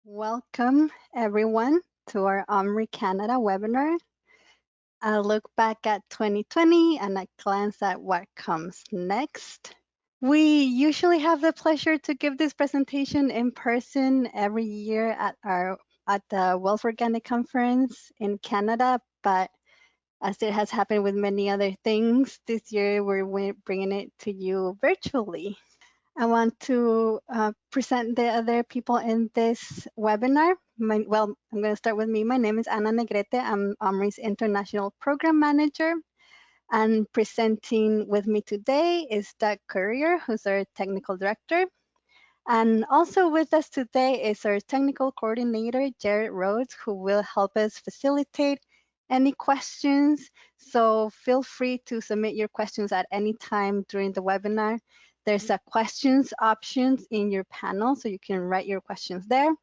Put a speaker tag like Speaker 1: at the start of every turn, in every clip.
Speaker 1: Welcome, everyone, to our OMRI Canada webinar. A look back at 2020 and a glance at what comes next. We usually have the pleasure to give this presentation in person every year at the Wealth Organic Conference in Canada, but as it has happened with many other things, this year we're bringing it to you virtually. I want to present the other people in this webinar. I'm going to start with me. My name is Ana Negrete. I'm OMRI's International Program Manager. And presenting with me today is Doug Courier, who's our Technical Director. And also with us today is our Technical Coordinator, Jared Rhodes, who will help us facilitate any questions. So feel free to submit your questions at any time during the webinar. There's a questions options in your panel, so you can write your questions there.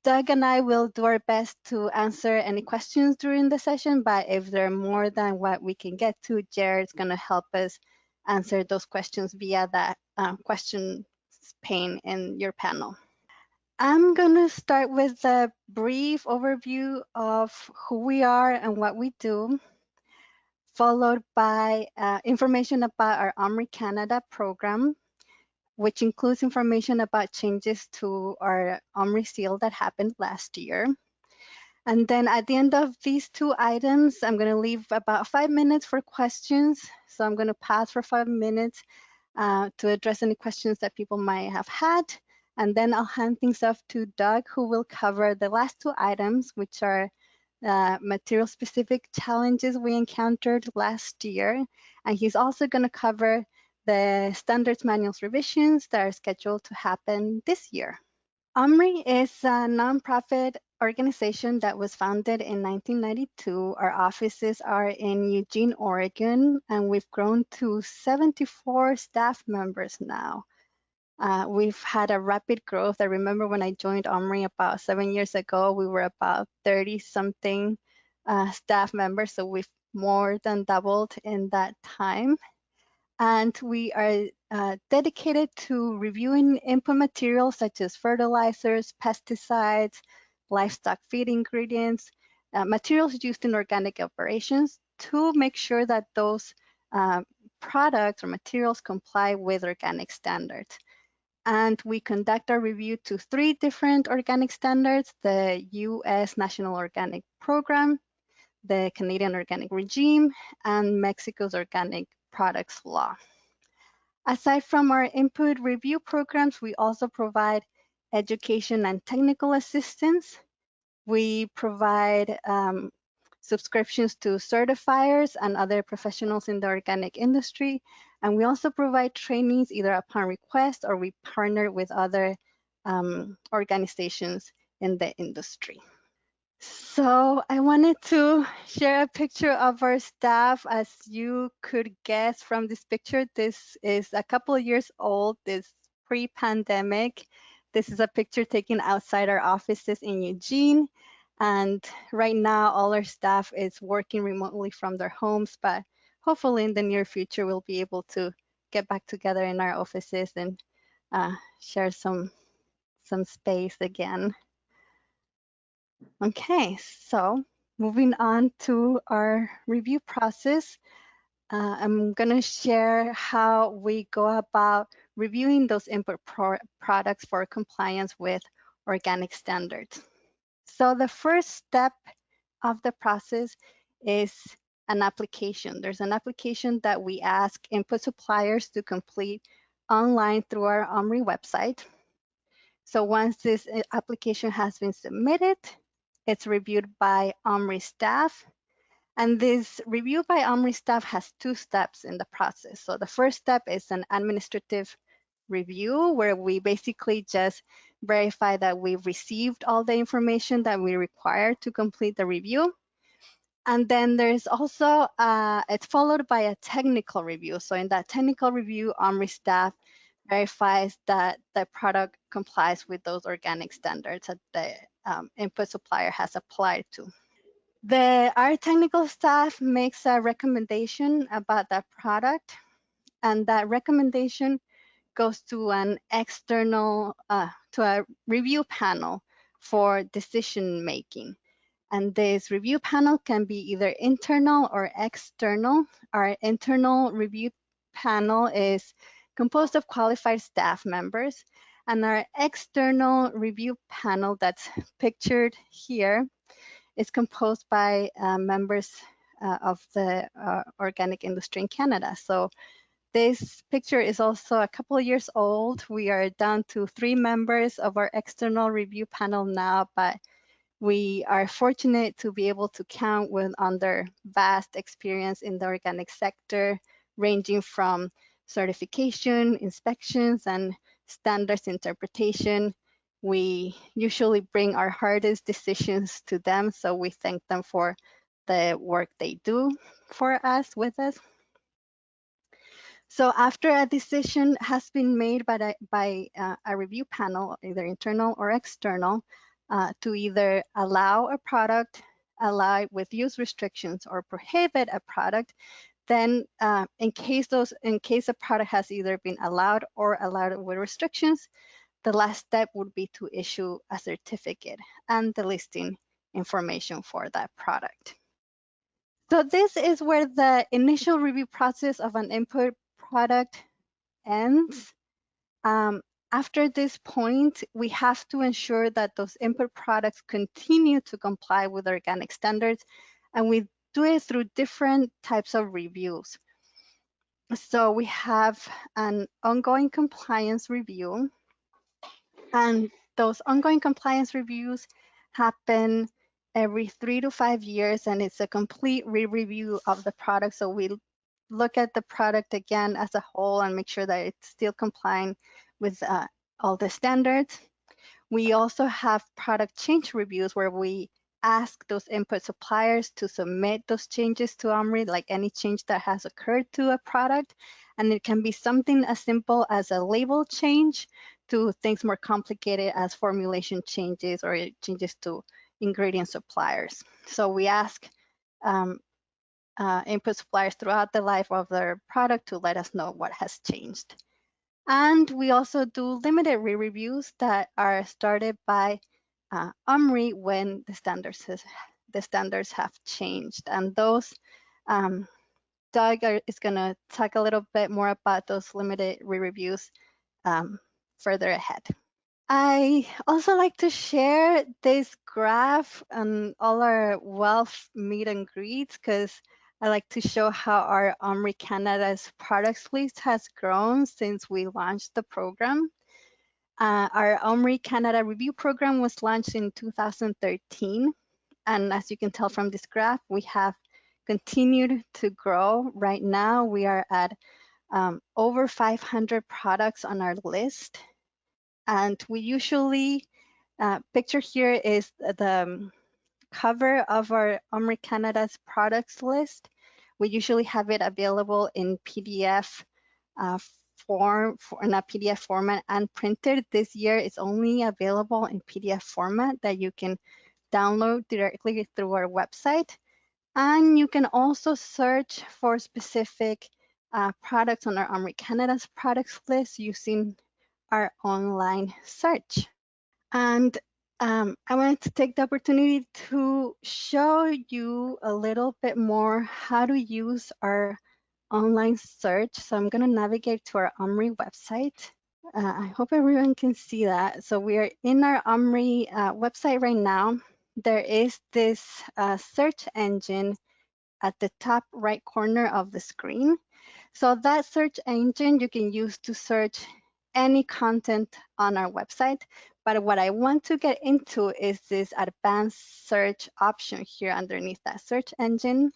Speaker 1: Doug and I will do our best to answer any questions during the session, but if there are more than what we can get to, Jared's going to help us answer those questions via that question pane in your panel. I'm going to start with a brief overview of who we are and what we do, followed by information about our OMRI Canada program, which includes information about changes to our OMRI seal that happened last year. And then at the end of these two items, I'm going to leave about 5 minutes for questions. So I'm going to pass for 5 minutes to address any questions that people might have had. And then I'll hand things off to Doug, who will cover the last two items, which are material-specific challenges we encountered last year. And he's also going to cover the standards manuals revisions that are scheduled to happen this year. OMRI is a nonprofit organization that was founded in 1992. Our offices are in Eugene, Oregon, and we've grown to 74 staff members now. We've had a rapid growth. I remember when I joined OMRI about 7 years ago, we were about 30-something staff members, so we've more than doubled in that time. And we are dedicated to reviewing input materials such as fertilizers, pesticides, livestock feed ingredients, materials used in organic operations to make sure that those products or materials comply with organic standards. And we conduct our review to 3 different organic standards: the US National Organic Program, the Canadian Organic Regime, and Mexico's Organic Products Law. Aside from our input review programs, we also provide education and technical assistance. We provide subscriptions to certifiers and other professionals in the organic industry. And we also provide trainings either upon request or we partner with other organizations in the industry. So I wanted to share a picture of our staff. As you could guess from this picture, this is a couple of years old. This pre-pandemic. This is a picture taken outside our offices in Eugene. And right now, all our staff is working remotely from their homes, but hopefully in the near future, we'll be able to get back together in our offices and share some space again. Okay, so moving on to our review process, I'm going to share how we go about reviewing those input products for compliance with organic standards. So the first step of the process is an application. There's an application that we ask input suppliers to complete online through our OMRI website. So once this application has been submitted, it's reviewed by OMRI staff. And this review by OMRI staff has 2 steps in the process. So the first step is an administrative review where we basically just verify that we've received all the information that we require to complete the review. And then there's also, it's followed by a technical review. So in that technical review, OMRI staff verifies that the product complies with those organic standards that the input supplier has applied to. Our technical staff makes a recommendation about that product, and that recommendation goes to an external, to a review panel for decision making. And this review panel can be either internal or external. Our internal review panel is composed of qualified staff members, and our external review panel that's pictured here is composed by members of the organic industry in Canada. So this picture is also a couple of years old. We are down to 3 members of our external review panel now, but we are fortunate to be able to count on their vast experience in the organic sector, ranging from certification, inspections, and standards interpretation. We usually bring our hardest decisions to them, so we thank them for the work they do for us, with us. So after a decision has been made by a review panel, either internal or external, to either allow a product, allow it with use restrictions, or prohibit a product, then in case a product has either been allowed or allowed with restrictions, the last step would be to issue a certificate and the listing information for that product. So this is where the initial review process of an input product ends. After this point, we have to ensure that those input products continue to comply with organic standards, and we do it through different types of reviews. So we have an ongoing compliance review, and those ongoing compliance reviews happen every 3 to 5 years, and it's a complete re-review of the product. So we look at the product again as a whole and make sure that it's still complying with all the standards. We also have product change reviews where we ask those input suppliers to submit those changes to OMRI, like any change that has occurred to a product. And it can be something as simple as a label change to things more complicated as formulation changes or changes to ingredient suppliers. So we ask input suppliers throughout the life of their product to let us know what has changed. And we also do limited re-reviews that are started by OMRI when the standards have changed. And those, Doug is going to talk a little bit more about those limited re-reviews further ahead. I also like to share this graph and all our wealth meet and greets because I like to show how our OMRI Canada's products list has grown since we launched the program. Our OMRI Canada review program was launched in 2013. And as you can tell from this graph, we have continued to grow. Right now, we are at over 500 products on our list. And we usually, picture here is the cover of our OMRI Canada's products list. We usually have it available in PDF in a PDF format and printed. This year it's only available in PDF format that you can download directly through our website. And you can also search for specific products on our OMRI Canada's products list using our online search. And I wanted to take the opportunity to show you a little bit more how to use our online search. So I'm going to navigate to our OMRI website. I hope everyone can see that. So we are in our OMRI website right now. There is this search engine at the top right corner of the screen. So that search engine you can use to search any content on our website. But what I want to get into is this advanced search option here underneath that search engine,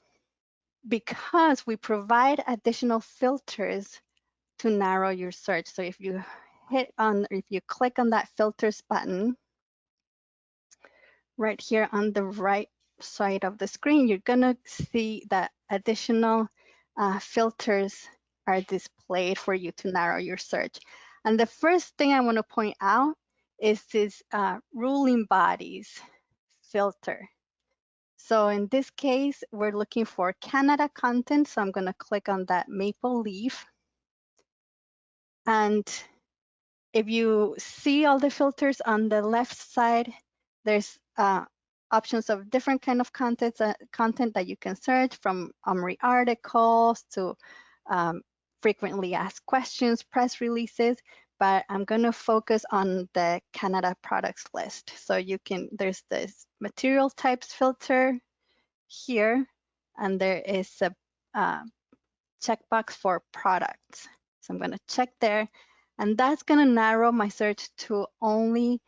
Speaker 1: because we provide additional filters to narrow your search. So if you click on that filters button right here on the right side of the screen, you're gonna see that additional filters are displayed for you to narrow your search. And the first thing I want to point out is this ruling bodies filter. So in this case, we're looking for Canada content. So I'm going to click on that maple leaf. And if you see all the filters on the left side, There's options of different kind of content that you can search, from OMRI articles to frequently asked questions, press releases, but I'm going to focus on the Canada products list. So there's this material types filter here, and there is a checkbox for products. So I'm going to check there, and that's going to narrow my search to only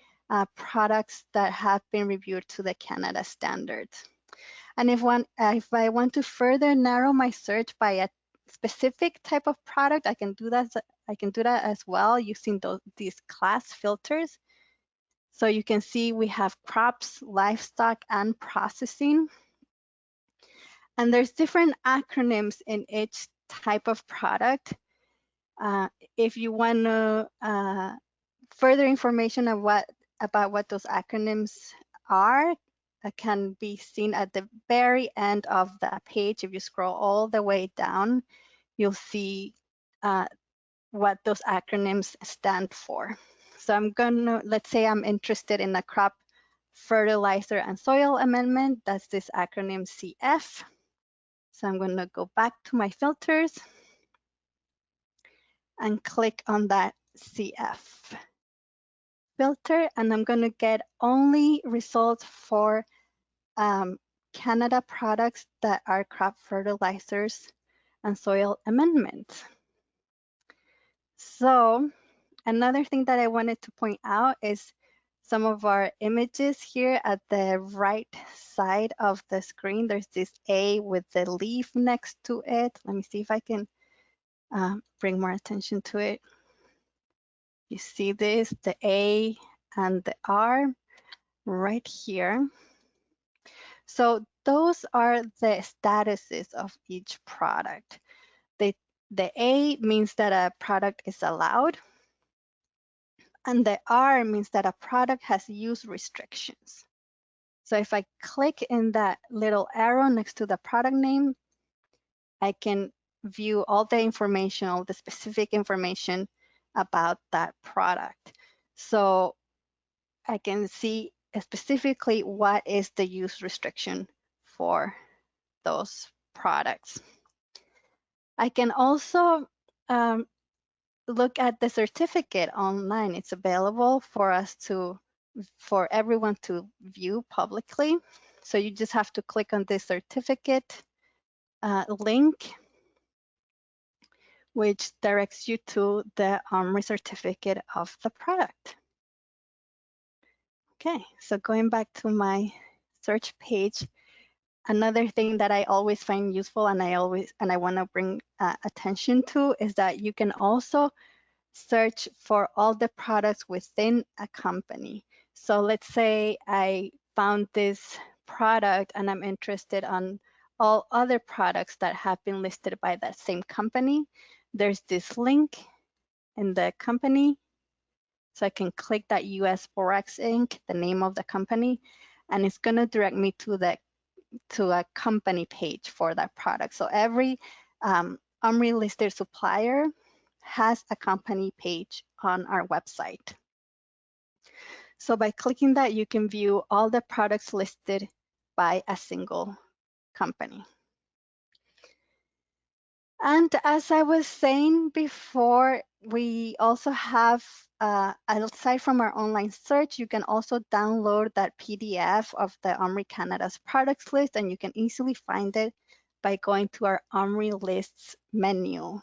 Speaker 1: products that have been reviewed to the Canada standards. And if I want to further narrow my search by a specific type of product, I can do that. I can do that as well using these class filters. So you can see we have crops, livestock, and processing. And there's different acronyms in each type of product. If you want to further information about what those acronyms are, can be seen at the very end of the page. If you scroll all the way down, you'll see what those acronyms stand for. So let's say I'm interested in a crop fertilizer and soil amendment. That's this acronym CF. So I'm going to go back to my filters and click on that CF filter, and I'm going to get only results for Canada products that are crop fertilizers and soil amendments. So another thing that I wanted to point out is some of our images here at the right side of the screen. There's this A with the leaf next to it. Let me see if I can bring more attention to it. You see this, the A and the R right here. So those are the statuses of each product. The A means that a product is allowed, and the R means that a product has use restrictions. So if I click in that little arrow next to the product name, I can view all the information, all the specific information about that product. So I can see specifically what is the use restriction for those products. I can also look at the certificate online. It's available for everyone to view publicly. So you just have to click on this certificate link, which directs you to the OMRI certificate of the product. Okay, so going back to my search page, another thing that I always find useful and I want to bring attention to is that you can also search for all the products within a company. So let's say I found this product and I'm interested on all other products that have been listed by that same company. There's this link in the company. So I can click that US Borax Inc., the name of the company, and it's going to direct me to a company page for that product. So every OMRI listed supplier has a company page on our website. So by clicking that, you can view all the products listed by a single company. And as I was saying before, we also have, aside from our online search, you can also download that PDF of the OMRI Canada's products list, and you can easily find it by going to our OMRI lists menu.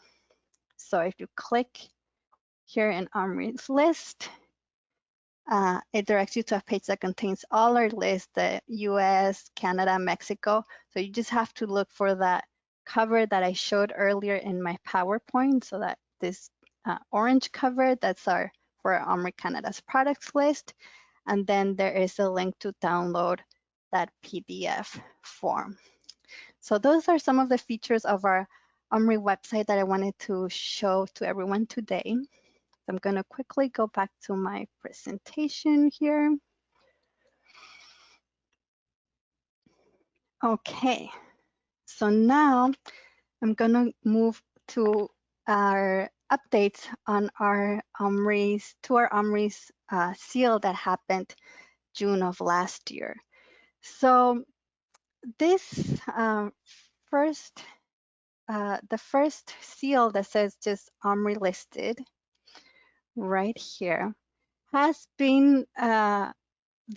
Speaker 1: So if you click here in OMRI's list, it directs you to a page that contains all our lists, the US, Canada, Mexico. So you just have to look for that cover that I showed earlier in my PowerPoint. So that this orange cover, that's for our OMRI Canada's products list. And then there is a link to download that PDF form. So those are some of the features of our OMRI website that I wanted to show to everyone today. I'm going to quickly go back to my presentation here. Okay, so now I'm going to move to our updates on our OMRI's seal that happened June of last year. So this first, the first seal that says just OMRI listed right here has been the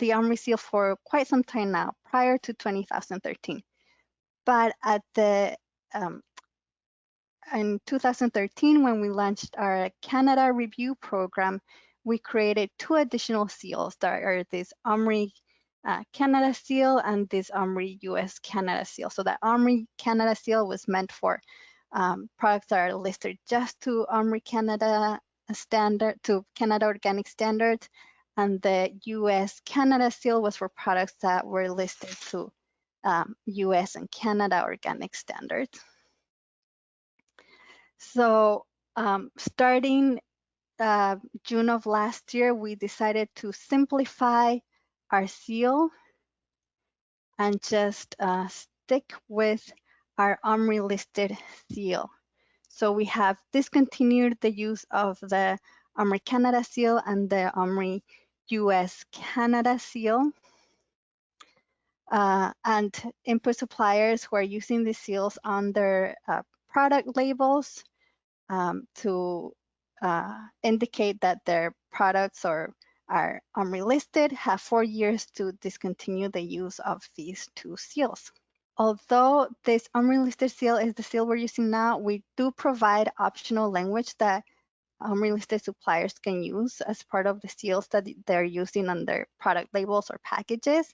Speaker 1: OMRI seal for quite some time now, prior to 2013. But at the in 2013, when we launched our Canada review program, we created two additional seals that are this OMRI Canada seal and this OMRI US Canada seal. So that OMRI Canada seal was meant for products that are listed just to OMRI Canada standard, to Canada organic standards, and the US Canada seal was for products that were listed to US and Canada organic standards. So starting June of last year, we decided to simplify our seal and just stick with our OMRI listed seal. So we have discontinued the use of the OMRI Canada seal and the OMRI US Canada seal. And input suppliers who are using the seals on their product labels to indicate that their products are OMRI listed have 4 years to discontinue the use of these two seals. Although this OMRI listed seal is the seal we're using now, we do provide optional language that OMRI listed suppliers can use as part of the seals that they're using on their product labels or packages.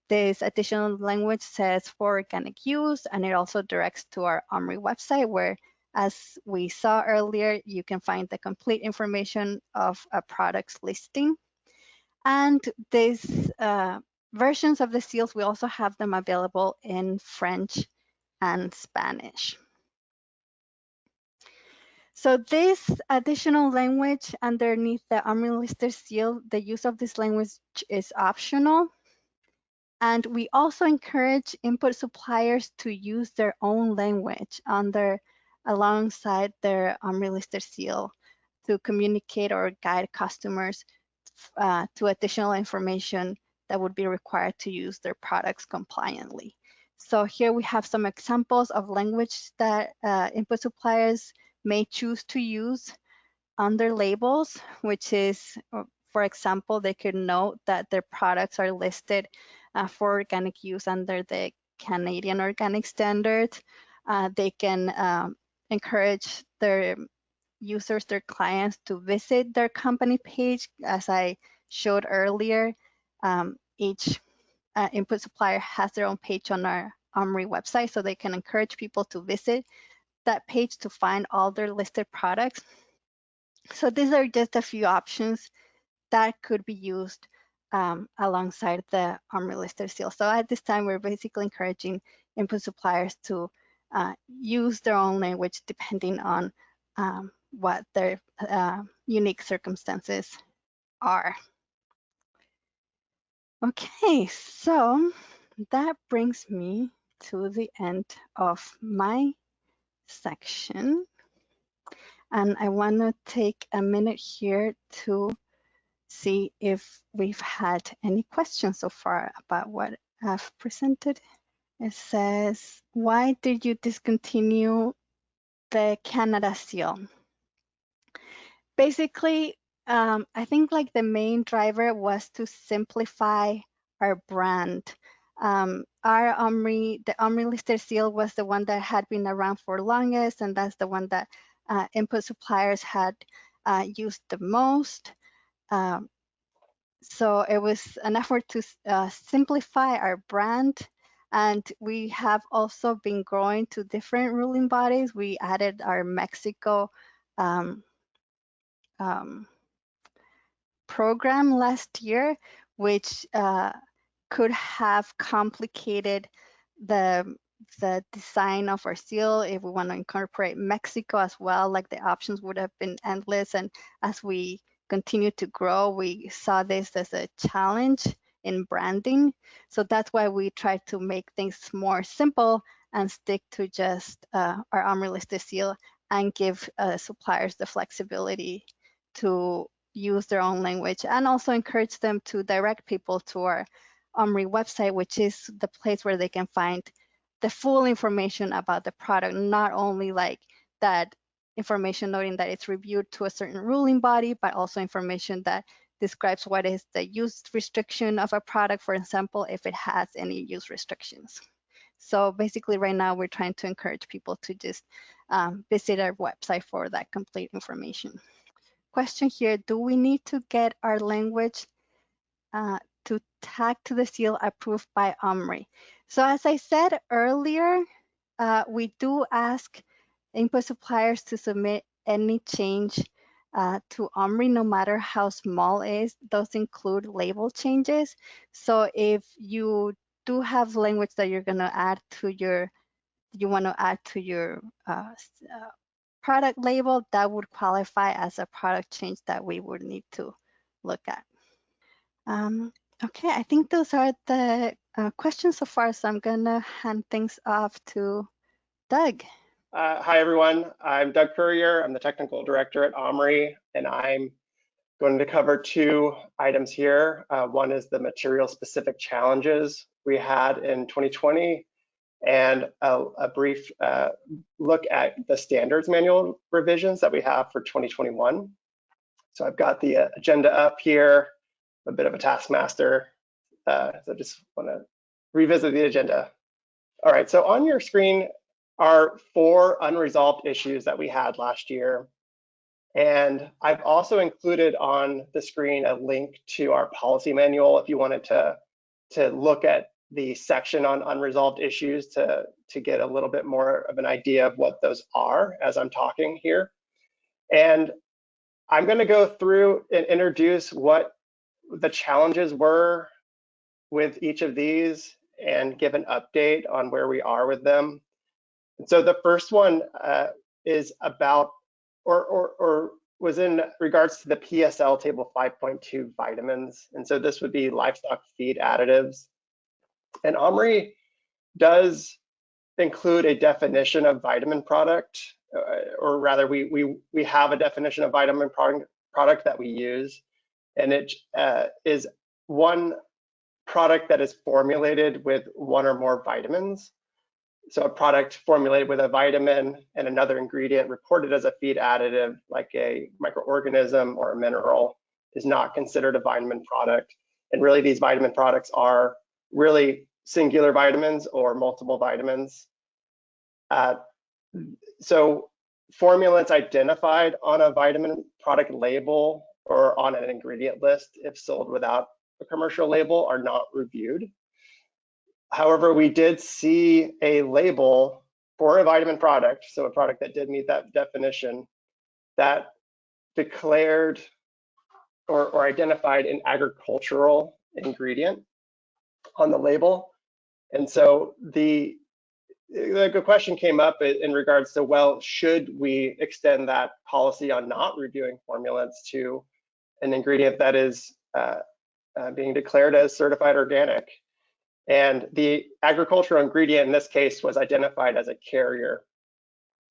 Speaker 1: This additional language says for organic use, and it also directs to our OMRI website where, as we saw earlier, you can find the complete information of a product's listing. And these versions of the seals, we also have them available in French and Spanish. So this additional language underneath the OMRI listed seal, the use of this language is optional. And we also encourage input suppliers to use their own language alongside their OMRI listed seal to communicate or guide customers to additional information that would be required to use their products compliantly. So here we have some examples of language that input suppliers may choose to use on their labels, which is, for example, they could note that their products are listed for organic use under the Canadian organic standard. They can encourage their users, their clients, to visit their company page. As I showed earlier, each input supplier has their own page on our OMRI website, so they can encourage people to visit that page to find all their listed products. So these are just a few options that could be used alongside the OMRI listed seal. So at this time, we're basically encouraging input suppliers to use their own language depending on what their unique circumstances are. Okay, so that brings me to the end of my section. And I want to take a minute here to see if we've had any questions so far about what I've presented. It says, why did you discontinue the Canada seal? Basically, I think like the main driver was to simplify our brand. Our the OMRI listed seal was the one that had been around for longest, and that's the one that input suppliers had used the most. So it was an effort to simplify our brand. And we have also been growing to different ruling bodies. We added our Mexico program last year, which could have complicated the design of our seal if we want to incorporate Mexico as well. Like the options would have been endless, and as we continue to grow, we saw this as a challenge in branding. So that's why we try to make things more simple and stick to just our OMRI listed seal and give suppliers the flexibility to use their own language, and also encourage them to direct people to our OMRI website, which is the place where they can find the full information about the product, not only like that information noting that it's reviewed to a certain ruling body, but also information that describes what is the use restriction of a product, for example, if it has any use restrictions. So basically right now we're trying to encourage people to just visit our website for that complete information. Question here, do we need to get our language to tag to the seal approved by OMRI? So as I said earlier, we do ask input suppliers to submit any change to OMRI, no matter how small it is. Those include label changes. So if you do have language that you're going to add to your, product label, that would qualify as a product change that we would need to look at. Okay, I think those are the questions so far, so I'm gonna hand things off to Doug.
Speaker 2: Hi, everyone. I'm Doug Courier. I'm the technical director at OMRI, and I'm going to cover two items here. One is the material-specific challenges we had in 2020, and a brief look at the standards manual revisions that we have for 2021. So I've got the agenda up here, a bit of a taskmaster. So I just want to revisit the agenda. All right, so on your screen are 4 unresolved issues that we had last year. And I've also included on the screen a link to our policy manual if you wanted to look at the section on unresolved issues to get a little bit more of an idea of what those are as I'm talking here. And I'm going to go through and introduce what the challenges were with each of these and give an update on where we are with them. And so the first one is about, or was in regards to the PSL table 5.2 vitamins. And so this would be livestock feed additives. And OMRI does include a definition of vitamin product, or rather we have a definition of vitamin product that we use. And it is one product that is formulated with one or more vitamins. So a product formulated with a vitamin and another ingredient reported as a feed additive, like a microorganism or a mineral, is not considered a vitamin product. And really these vitamin products are really singular vitamins or multiple vitamins. So formulants identified on a vitamin product label or on an ingredient list, if sold without a commercial label, are not reviewed. However, we did see a label for a vitamin product, so a product that did meet that definition, that declared or identified an agricultural ingredient on the label. And so the question came up in regards to, well, should we extend that policy on not reviewing formulants to an ingredient that is being declared as certified organic? And the agricultural ingredient in this case was identified as a carrier.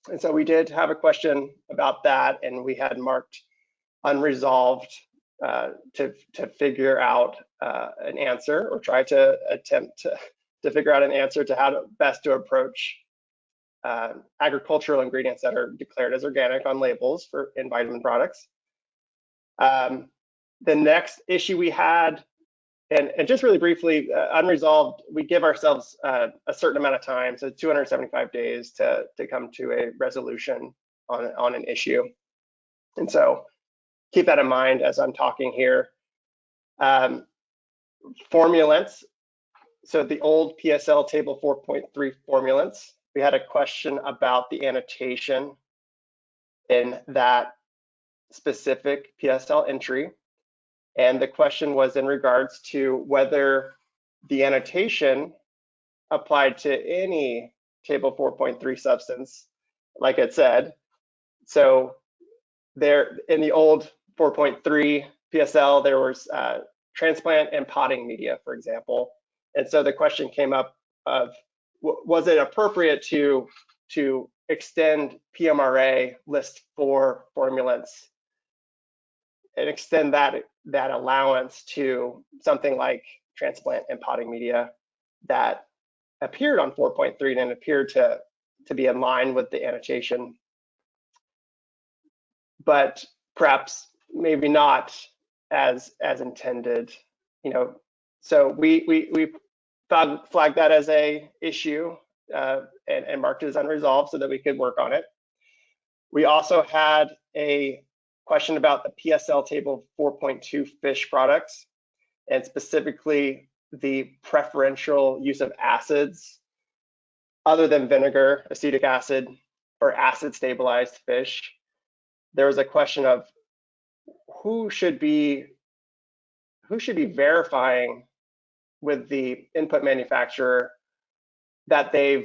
Speaker 2: And so we did have a question about that, and we had marked unresolved to figure out an answer, or try to attempt to figure out an answer to how to best to approach agricultural ingredients that are declared as organic on labels in vitamin products. The next issue we had, and just really briefly, unresolved, we give ourselves a certain amount of time, so 275 days to come to a resolution on an issue. And so keep that in mind as I'm talking here. Formulants, so the old PSL table 4.3 formulants, we had a question about the annotation in that specific PSL entry. And the question was in regards to whether the annotation applied to any table 4.3 substance, like it said. So there, in the old 4.3 PSL, there was transplant and potting media, for example. And so the question came up of, was it appropriate to extend PMRA list 4 formulants extend that allowance to something like transplant and potting media that appeared on 4.3 and appeared to be in line with the annotation, but perhaps maybe not as intended. So we flagged that as a issue and marked it as unresolved so that we could work on it. We also had a question about the PSL table 4.2 fish products, and specifically the preferential use of acids other than vinegar, acetic acid, or acid stabilized fish. There was a question of who should be verifying with the input manufacturer that they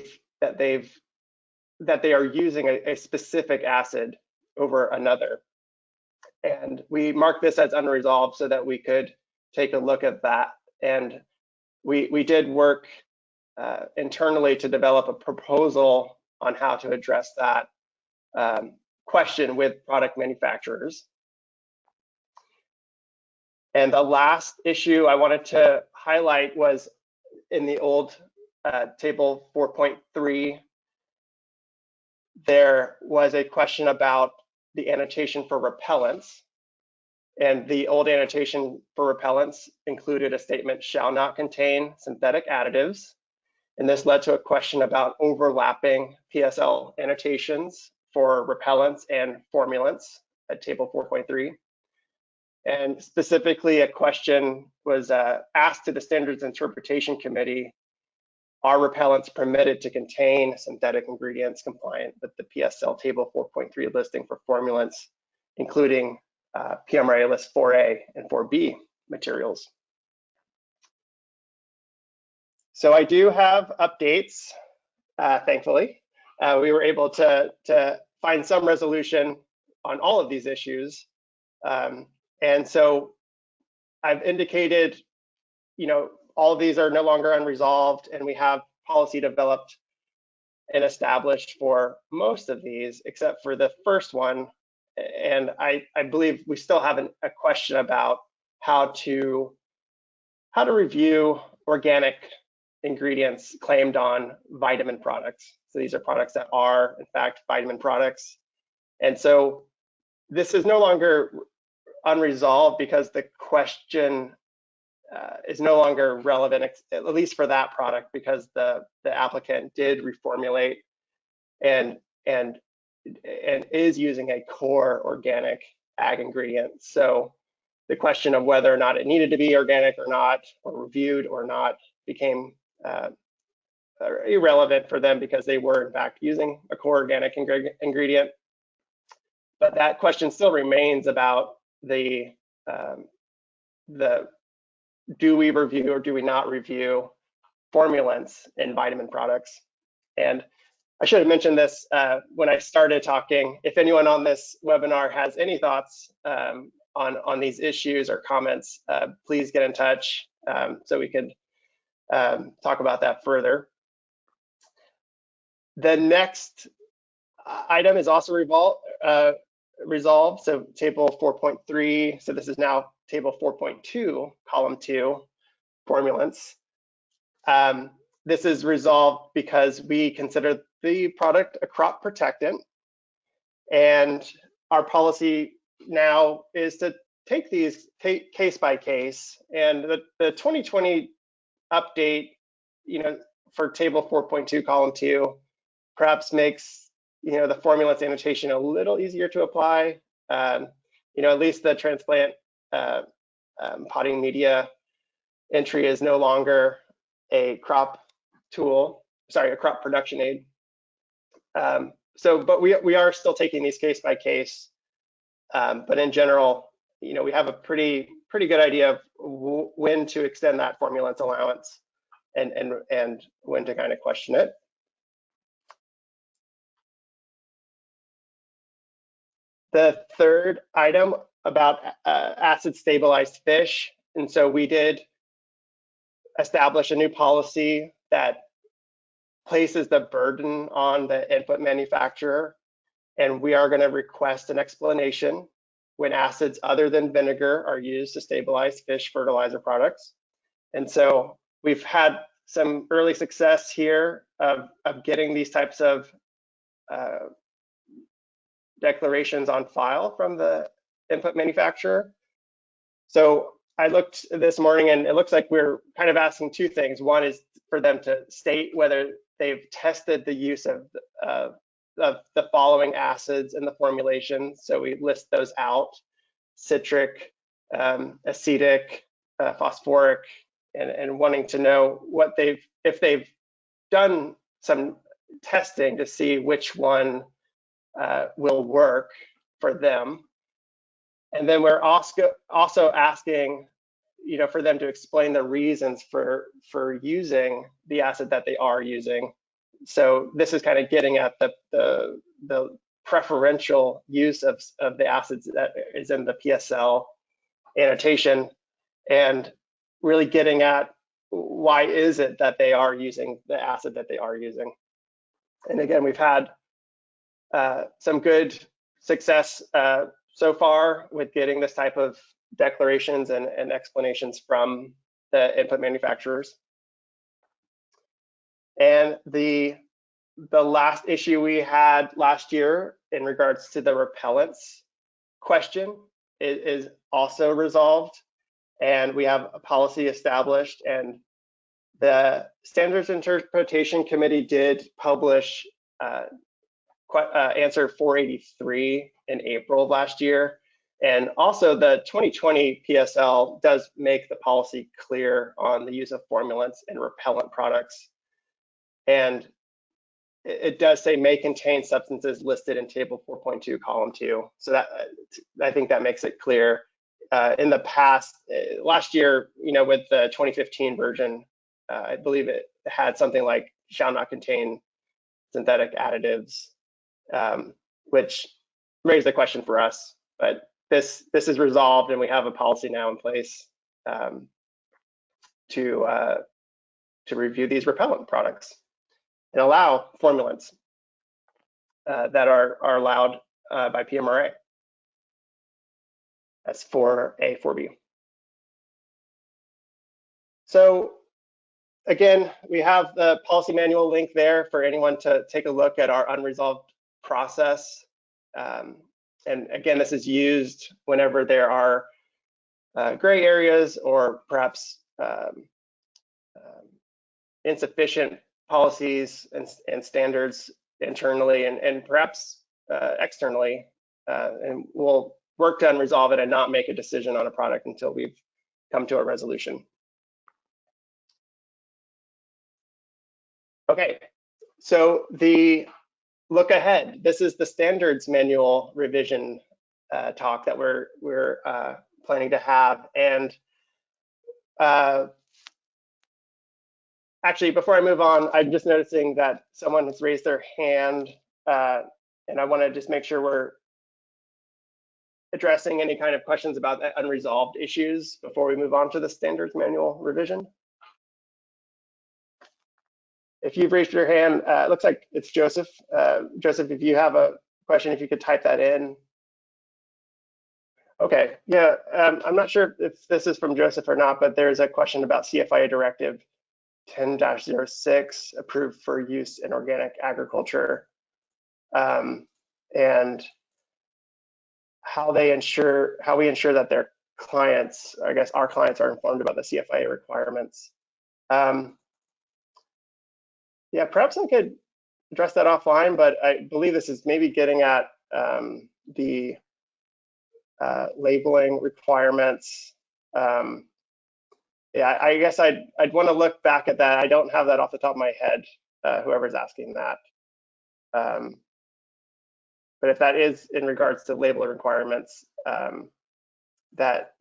Speaker 2: are using a specific acid over another. And we marked this as unresolved so that we could take a look at that. And we did work internally to develop a proposal on how to address that question with product manufacturers. And the last issue I wanted to highlight was in the old table 4.3. There was a question about the annotation for repellents. And the old annotation for repellents included a statement, shall not contain synthetic additives. And this led to a question about overlapping PSL annotations for repellents and formulants at table 4.3. And specifically, a question was asked to the Standards Interpretation Committee, are repellents permitted to contain synthetic ingredients compliant with the PSL table 4.3 listing for formulants, including PMRA list 4A and 4B materials? So I do have updates, thankfully. We were able to find some resolution on all of these issues. And so I've indicated, all of these are no longer unresolved, and we have policy developed and established for most of these, except for the first one. And I believe we still have a question about how to review organic ingredients claimed on vitamin products. So these are products that are, in fact, vitamin products. And so this is no longer unresolved because the question is no longer relevant, at least for that product, because the applicant did reformulate and is using a core organic ag ingredient. So the question of whether or not it needed to be organic or not, or reviewed or not, became irrelevant for them because they were in fact using a core organic ingredient. But that question still remains about the do we review or do we not review formulants in vitamin products? And I should have mentioned this when I started talking. If anyone on this webinar has any thoughts on these issues or comments, please get in touch so we could talk about that further. The next item is also resolved, so table 4.3, so this is now table 4.2, column 2, formulants. This is resolved because we consider the product a crop protectant, and our policy now is to take these case by case. And the 2020 update, for table 4.2, column 2, perhaps makes the formulants annotation a little easier to apply. At least the transplant potting media entry is no longer a crop production aid. But we are still taking these case by case. But in general, we have a pretty good idea of when to extend that formulants allowance and when to kind of question it. The third item about acid stabilized fish, and so we did establish a new policy that places the burden on the input manufacturer, and we are going to request an explanation when acids other than vinegar are used to stabilize fish fertilizer products. And so we've had some early success here of getting these types of declarations on file from the input manufacturer. So I looked this morning, and it looks like we're kind of asking two things. One is for them to state whether they've tested the use of the following acids in the formulation. So we list those out: citric, acetic, phosphoric, and wanting to know what if they've done some testing to see which one will work for them. And then we're also asking, for them to explain the reasons for using the acid that they are using. So this is kind of getting at the preferential use of the acids that is in the PSL annotation, and really getting at why is it that they are using the acid that they are using. And again, we've had some good success so far with getting this type of declarations and explanations from the input manufacturers. And the last issue we had last year in regards to the repellents question is also resolved, and we have a policy established, and the Standards Interpretation Committee did publish answer 483 in April of last year. And also the 2020 PSL does make the policy clear on the use of formulants in repellent products. And it does say may contain substances listed in table 4.2 column 2. So that I think that makes it clear. In the past, last year, with the 2015 version, I believe it had something like shall not contain synthetic additives, which raised the question for us. But this is resolved, and we have a policy now in place to review these repellent products and allow formulants that are allowed by PMRA. That's 4A, 4B. So again, we have the policy manual link there for anyone to take a look at our unresolved process. And again, this is used whenever there are gray areas or perhaps insufficient policies and standards internally and perhaps externally. And we'll work to unresolve it and not make a decision on a product until we've come to a resolution. Okay, so the look ahead. This is the standards manual revision talk that we're planning to have. And actually, before I move on, I'm just noticing that someone has raised their hand, and I want to just make sure we're addressing any kind of questions about unresolved issues before we move on to the standards manual revision. If you've raised your hand, it looks like it's Joseph. Joseph, if you have a question, if you could type that in. Okay, yeah, I'm not sure if this is from Joseph or not, but there's a question about CFIA Directive 10-06, approved for use in organic agriculture, and how we ensure that their clients, I guess our clients, are informed about the CFIA requirements. Yeah, perhaps I could address that offline, but I believe this is maybe getting at the labeling requirements. Yeah, I guess I'd want to look back at that. I don't have that off the top of my head, whoever's asking that. But if that is in regards to labeling requirements, that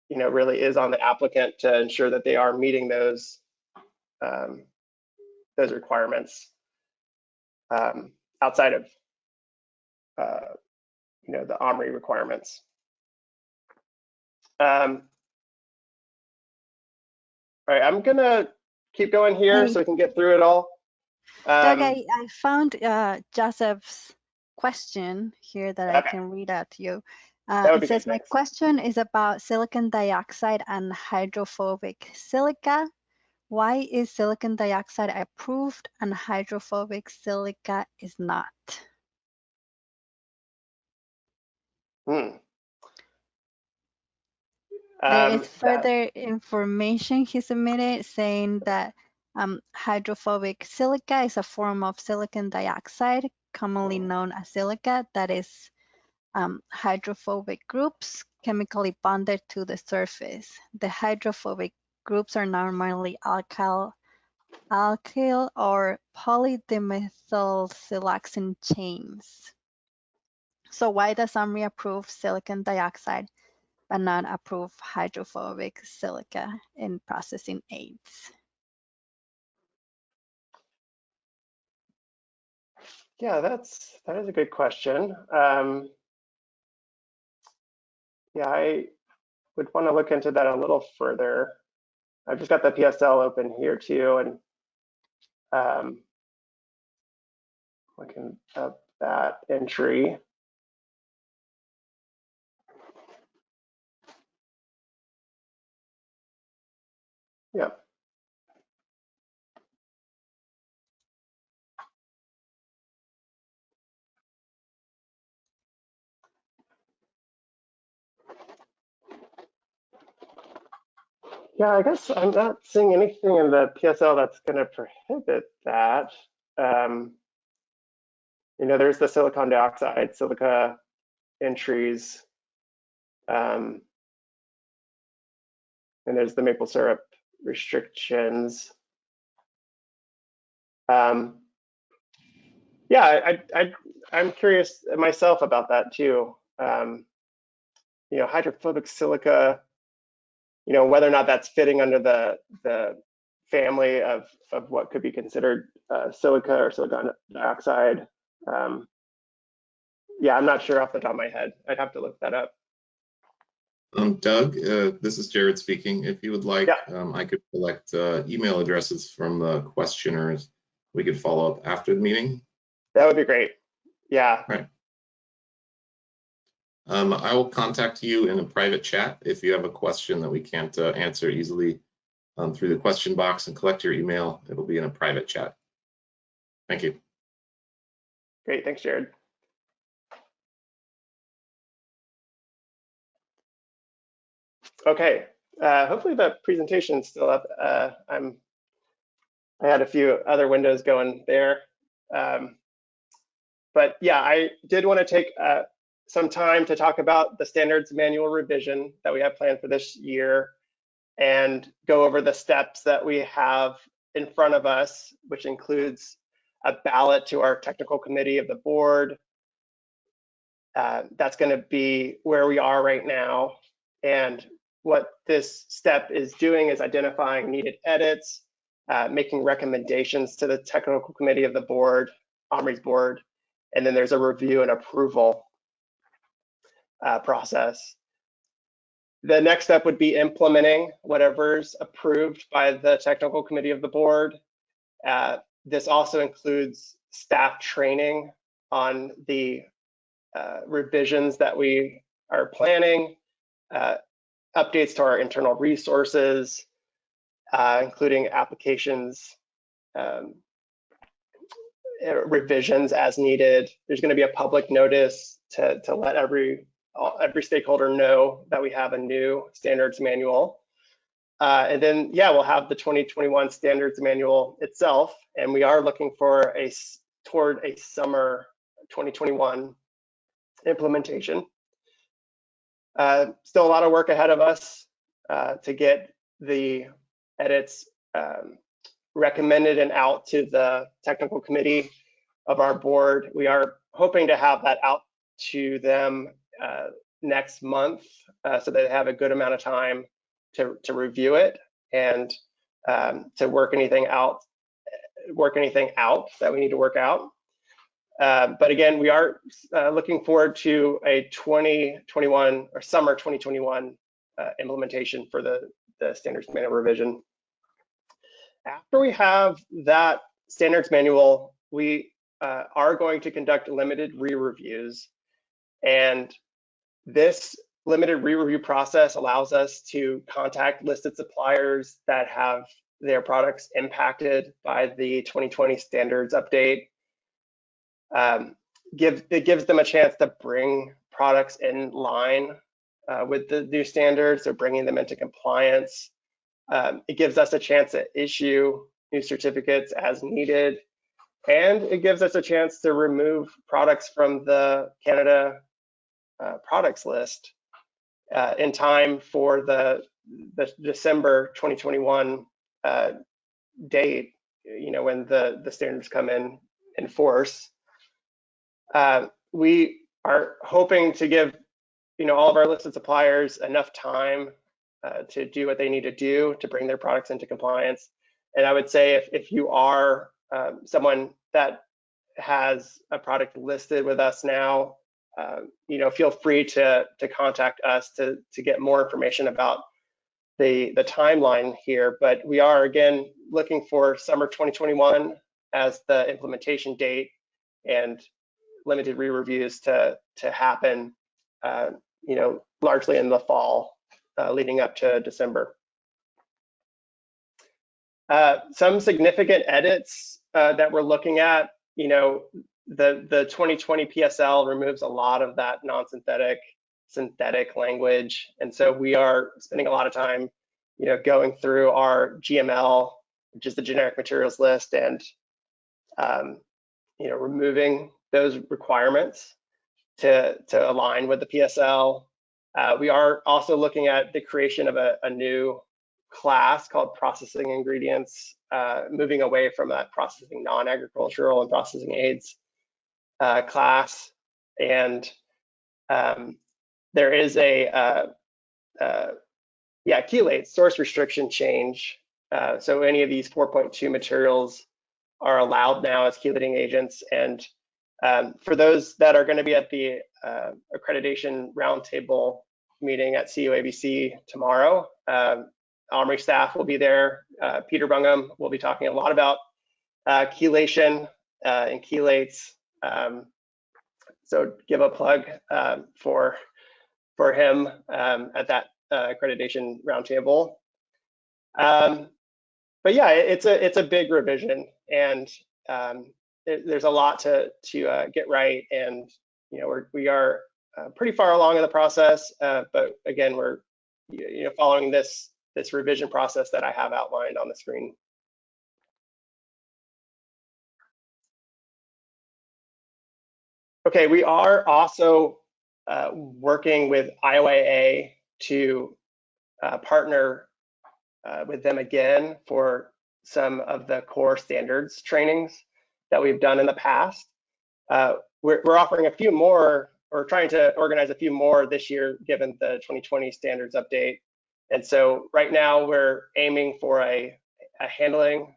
Speaker 2: really is on the applicant to ensure that they are meeting those requirements outside of the OMRI requirements. All right, I'm gonna keep going here so we can get through it all.
Speaker 1: Doug, I found Joseph's question here that I can read out to you.
Speaker 2: That would
Speaker 1: It
Speaker 2: be good.
Speaker 1: says, my
Speaker 2: Thanks.
Speaker 1: question is about silicon dioxide and hydrophobic silica. Why is silicon dioxide approved and hydrophobic silica is not?
Speaker 2: Hmm.
Speaker 1: There is
Speaker 2: That.
Speaker 1: further information he submitted saying that hydrophobic silica is a form of silicon dioxide, commonly known as silica, that is hydrophobic groups chemically bonded to the surface. The hydrophobic groups are normally alkyl or polydimethylsiloxane chains. So why does OMRI approve silicon dioxide but not approve hydrophobic silica in processing aids?
Speaker 2: Yeah, that is a good question. Yeah, I would want to look into that a little further. I've just got the PSL open here too, and looking up that entry. Yeah. Yeah, I guess I'm not seeing anything in the PSL that's going to prohibit that. Um, there's the silicon dioxide, silica entries, and there's the maple syrup restrictions. Yeah, I'm curious myself about that too. Hydrophobic silica, whether or not that's fitting under the family of what could be considered silica or silicon dioxide. Yeah, I'm not sure off the top of my head. I'd have to look that up.
Speaker 3: Doug, this is Jared speaking. If you would like,
Speaker 2: Yeah,
Speaker 3: I could collect email addresses from the questioners. We could follow up after the meeting.
Speaker 2: that would be great. Yeah.
Speaker 3: Right. I will contact you in a private chat if you have a question that we can't answer easily through the question box and collect your email. It will be in a private chat. Thank you.
Speaker 2: Great. Thanks, Jared. Okay. Hopefully the presentation's still up. I had a few other windows going there. But yeah, I did want to take some time to talk about the standards manual revision that we have planned for this year and go over the steps that we have in front of us, which includes a ballot to our technical committee of the board. That's going to be where we are right now. And what this step is doing is identifying needed edits, making recommendations to the technical committee of the board, OMRI's board, and then there's a review and approval process. The next step would be implementing whatever's approved by the technical committee of the board. This also includes staff training on the revisions that we are planning, updates to our internal resources, including applications, revisions as needed. There's going to be a public notice to let every stakeholder know that we have a new standards manual. And then, yeah, we'll have the 2021 standards manual itself, and we are looking for toward a summer 2021 implementation. Still a lot of work ahead of us to get the edits recommended and out to the technical committee of our board. We are hoping to have that out to them next month so they have a good amount of time to review it and to work anything out that we need to work out. But again, we are looking forward to a 2021 or summer 2021 implementation for the standards manual revision. After we have that standards manual, we are going to conduct limited re-reviews, and This limited re-review process allows us to contact listed suppliers that have their products impacted by the 2020 standards update. It gives them a chance to bring products in line with the new standards, so bringing them into compliance. It gives us a chance to issue new certificates as needed, and it gives us a chance to remove products from the Canada products list in time for the December 2021 date, when the standards come in force. We are hoping to give all of our listed suppliers enough time to do what they need to do to bring their products into compliance. And I would say if you are someone that has a product listed with us now, feel free to contact us to get more information about the timeline here. But we are again looking for summer 2021 as the implementation date, and limited re-reviews to happen, largely in the fall, leading up to December. Some significant edits that we're looking at, the 2020 PSL removes a lot of that synthetic language, and so we are spending a lot of time, going through our GML, which is the generic materials list, and removing those requirements to align with the PSL. We are also looking at the creation of a new class called processing ingredients, moving away from that processing non-agricultural and processing aids class. And there is a chelate source restriction change. So any of these 4.2 materials are allowed now as chelating agents. And for those that are going to be at the accreditation roundtable meeting at CUABC tomorrow, OMRI staff will be there. Peter Bungham will be talking a lot about chelation and chelates. So give a plug for him at that accreditation roundtable. But yeah, it's a big revision, and there's a lot to get right, and we are pretty far along in the process. But again, we're following this revision process that I have outlined on the screen. Okay, we are also working with IOIA to partner with them again for some of the core standards trainings that we've done in the past. We're offering a few more, or trying to organize a few more this year, given the 2020 standards update. And so right now we're aiming for a handling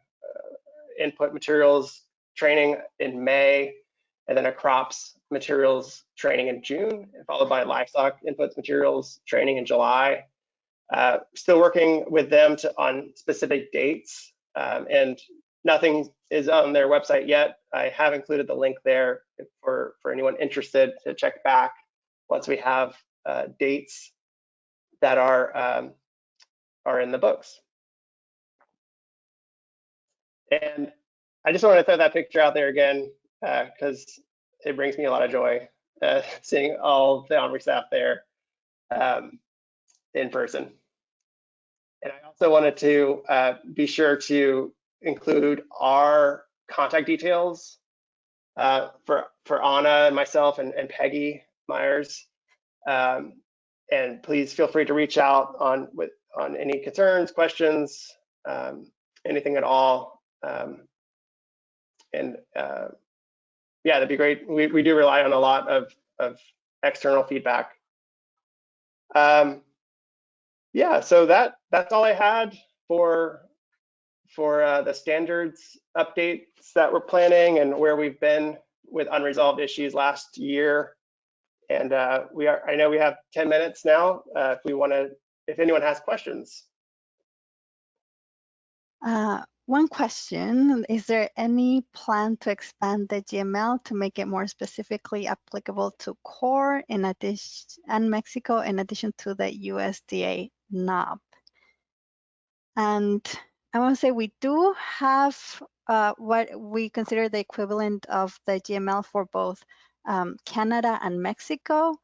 Speaker 2: input materials training in May, and then a crops materials training in June, followed by livestock inputs materials training in July. Still working with them on specific dates, and nothing is on their website yet. I have included the link there for anyone interested to check back once we have dates that are in the books. And I just want to throw that picture out there again, because it brings me a lot of joy seeing all the OMRI staff there in person. And I also wanted to be sure to include our contact details for Anna and myself and Peggy Myers. And please feel free to reach out on any concerns, questions, anything at all. Yeah, that'd be great. We do rely on a lot of external feedback. Yeah, so that's all I had for the standards updates that we're planning and where we've been with unresolved issues last year. And I know we have 10 minutes now if anyone has questions.
Speaker 1: One question, is there any plan to expand the GML to make it more specifically applicable to core in addition and Mexico in addition to the USDA knob? And I want to say we do have what we consider the equivalent of the GML for both Canada and Mexico.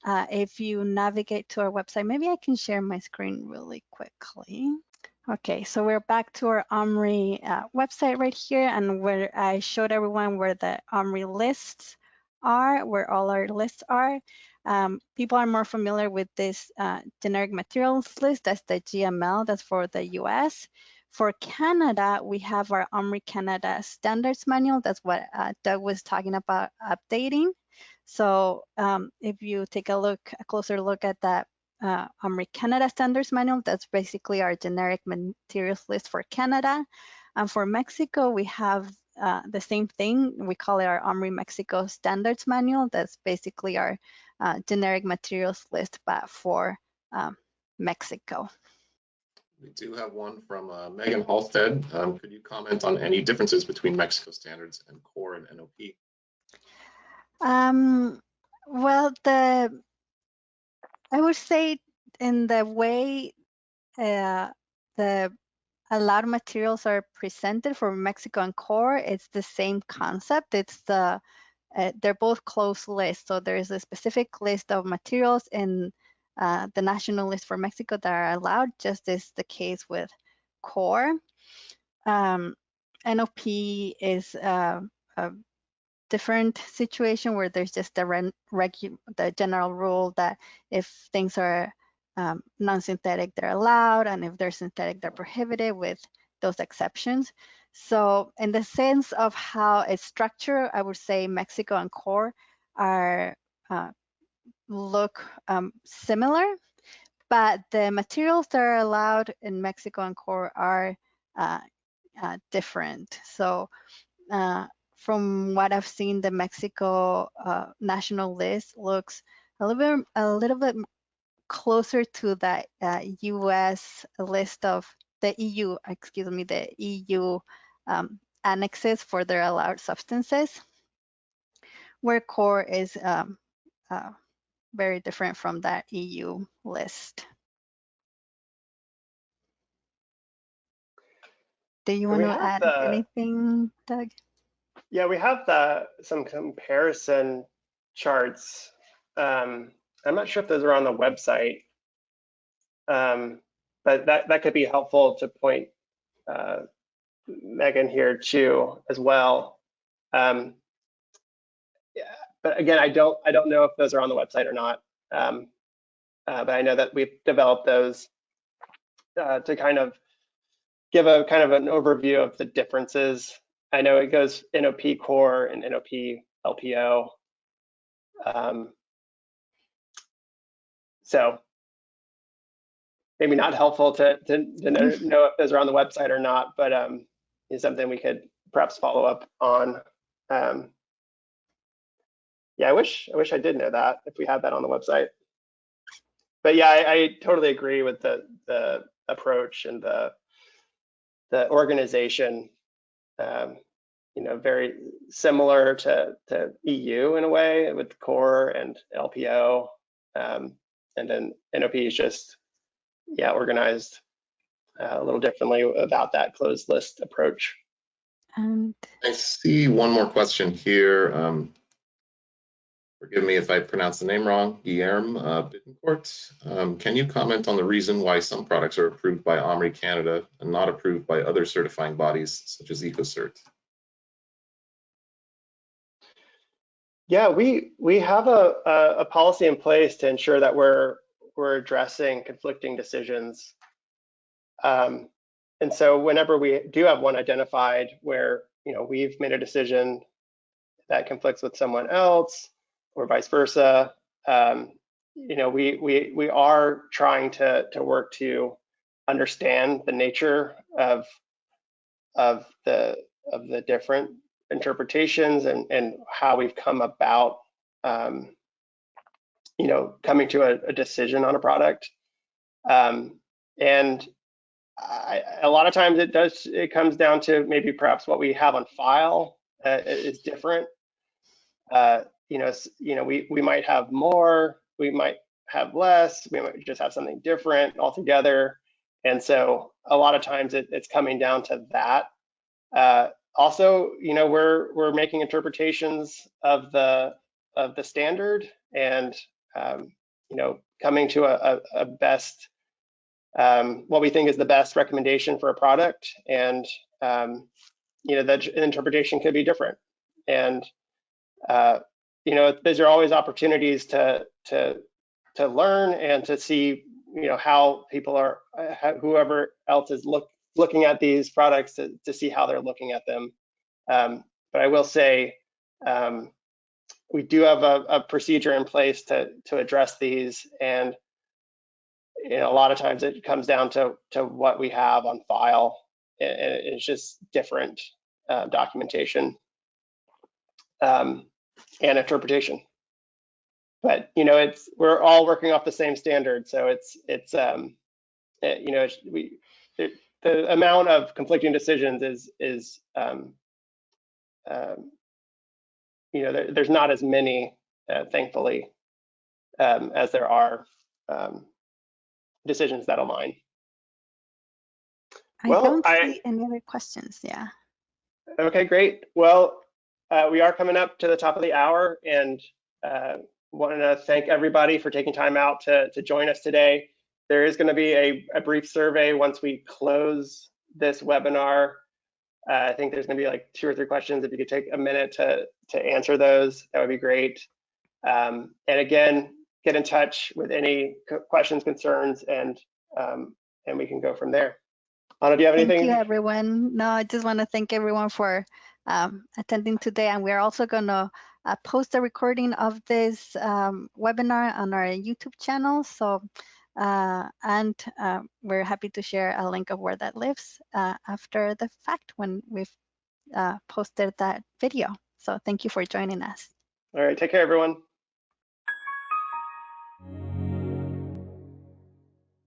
Speaker 1: If you navigate to our website, maybe I can share my screen really quickly. Okay, so we're back to our OMRI website right here, and where I showed everyone where the OMRI lists are, where all our lists are. People are more familiar with this generic materials list. That's the GML, that's for the US. For Canada, we have our OMRI Canada Standards Manual. That's what Doug was talking about updating. So if you take a closer look at that OMRI Canada Standards Manual, that's basically our generic materials list for Canada. And for Mexico, we have the same thing. We call it our OMRI Mexico Standards Manual. That's basically our generic materials list, but for Mexico.
Speaker 3: We do have one from Megan Halstead. Could you comment on any differences between Mexico standards and core and NOP?
Speaker 1: Well, I would say in the way the allowed materials are presented for Mexico and core, it's the same concept. It's they're both closed lists. So there's a specific list of materials in the national list for Mexico that are allowed, just as the case with core. NOP is a different situation where there's just the general rule that if things are non-synthetic, they're allowed, and if they're synthetic, they're prohibited, with those exceptions. So in the sense of how it's structured, I would say Mexico and core are look similar, but the materials that are allowed in Mexico and core are different. So from what I've seen, the Mexico national list looks a little bit closer to the U.S. list of the EU, excuse me, the EU annexes for their allowed substances, where core is very different from that EU list. Do you want to add anything, Doug?
Speaker 2: Yeah, we have some comparison charts. I'm not sure if those are on the website, but that could be helpful to point Megan here too as well. Yeah, but again, I don't know if those are on the website or not. But I know that we've developed those to kind of give a kind of an overview of the differences. I know it goes NOP core and NOP LPO. So maybe not helpful to know if those are on the website or not, but is something we could perhaps follow up on. Yeah, I wish I did know that if we had that on the website. But yeah, I totally agree with the approach and the organization. You know, very similar to EU in a way with core and LPO, and then NOP is just organized a little differently about that closed list approach.
Speaker 1: And
Speaker 3: I see one more question here. Forgive me if I pronounce the name wrong. Guillermo Bittencourt. Can you comment on the reason why some products are approved by OMRI Canada and not approved by other certifying bodies such as EcoCert?
Speaker 2: Yeah, we have a policy in place to ensure that we're addressing conflicting decisions. And so whenever we do have one identified where we've made a decision that conflicts with someone else or vice versa, we are trying to work to understand the nature of the different interpretations and how we've come about coming to a decision on a product. And a lot of times it comes down to maybe perhaps what we have on file is different. We might have more, we might have less, we might just have something different altogether. And so a lot of times it's coming down to that. Also, we're making interpretations of the standard, and coming to a best, what we think is the best recommendation for a product, and the interpretation could be different. And these are always opportunities to learn and to see how people are, whoever else is looking at these products, to see how they're looking at them. But I will say we do have a procedure in place to address these, and a lot of times it comes down to what we have on file, and it's just different documentation and interpretation. But we're all working off the same standard, so the amount of conflicting decisions is there's not as many, thankfully, as there are decisions that align.
Speaker 1: I don't see any other questions. Yeah.
Speaker 2: Okay, great. Well, we are coming up to the top of the hour, and wanted to thank everybody for taking time out to join us today. There is going to be a brief survey once we close this webinar. I think there's going to be like 2 or 3 questions. If you could take a minute to answer those, that would be great. And again, get in touch with any questions, concerns, and we can go from there. Anna, do you have anything?
Speaker 1: Thank you, everyone. No, I just want to thank everyone for attending today. And we're also going to post a recording of this webinar on our YouTube channel. So, we're happy to share a link of where that lives after the fact when we've posted that video. So thank you for joining us.
Speaker 2: All right, take care, everyone.